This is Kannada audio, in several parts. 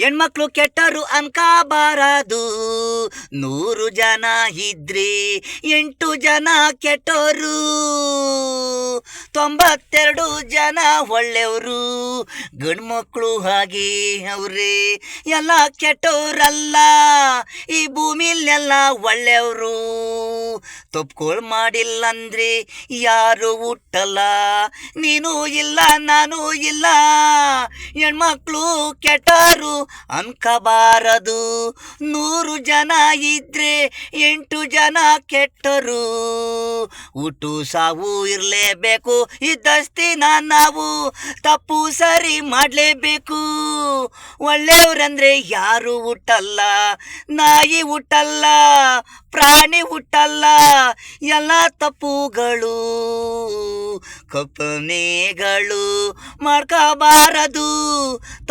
ಹೆಣ್ಮಕ್ಳು ಕೆಟ್ಟರು ಅನ್ಕಬಾರದು. 100 ಜನ ಇದ್ರೆ 8 ಜನ ಕೆಟ್ಟೋರು, 92 ಜನ ಒಳ್ಳೆಯವರು. ಗಂಡ್ಮಕ್ಳು ಹಾಗೆ ಅವ್ರೆ, ಎಲ್ಲ ಕೆಟ್ಟೋರಲ್ಲ, ಈ ಭೂಮಿಲೆಲ್ಲ ಒಳ್ಳೆಯವರು. ತಪ್ಪುಗಳು ಮಾಡಿಲ್ಲಂದ್ರೆ ಯಾರು ಹುಟ್ಟಲ್ಲ, ನೀನು ಇಲ್ಲ ನಾನು ಇಲ್ಲ. ಹೆಣ್ಮಕ್ಳು ಕೆಟ್ಟರು ಅನ್ಕಬಾರದು. 100 ಜನ ಇದ್ರೆ 8 ಜನ ಕೆಟ್ಟರು. ಹುಟ್ಟು ಸಾವು ಇರಲೇಬೇಕು, ಇದ್ದಸ್ತಿನ ನಾವು ತಪ್ಪು ಸರಿ ಮಾಡಲೇಬೇಕು. ಒಳ್ಳೆಯವ್ರಂದ್ರೆ ಯಾರು ಹುಟ್ಟಲ್ಲ, ನಾಯಿ ಹುಟ್ಟಲ್ಲ, ಪ್ರಾಣಿ ಹುಟ್ಟಲ್ಲ, ಎಲ್ಲ ತಪ್ಪುಗಳು ಕಲ್ಪನೆಗಳು ಮಾಡ್ಕೋಬಾರದು.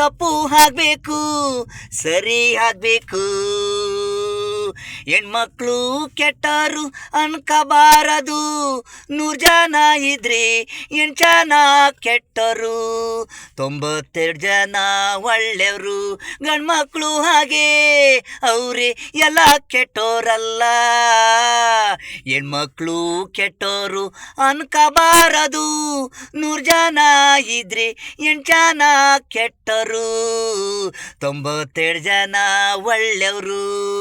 ತಪ್ಪು ಆಗಬೇಕು, ಸರಿ ಆಗಬೇಕು. ಹೆಣ್ಮಕ್ಳು ಕೆಟ್ಟರು ಅನ್ಕಬಾರದು. 100 ಜನ ಇದ್ರೆ 8 ಜನ ಕೆಟ್ಟರು, 92 ಜನ ಒಳ್ಳೆಯವರು. ಗಂಡ್ಮಕ್ಳು ಹಾಗೆ ಅವ್ರೆ, ಎಲ್ಲ ಕೆಟ್ಟೋರಲ್ಲ, ಹೆಣ್ಮಕ್ಳು ಕೆಟ್ಟೋರು ಅನ್ಕಬಾರದು. 100 ಜನ ಇದ್ರೆ 8 ಜನ ಕೆಟ್ಟರು, 92 ಜನ ಒಳ್ಳೆಯವರು.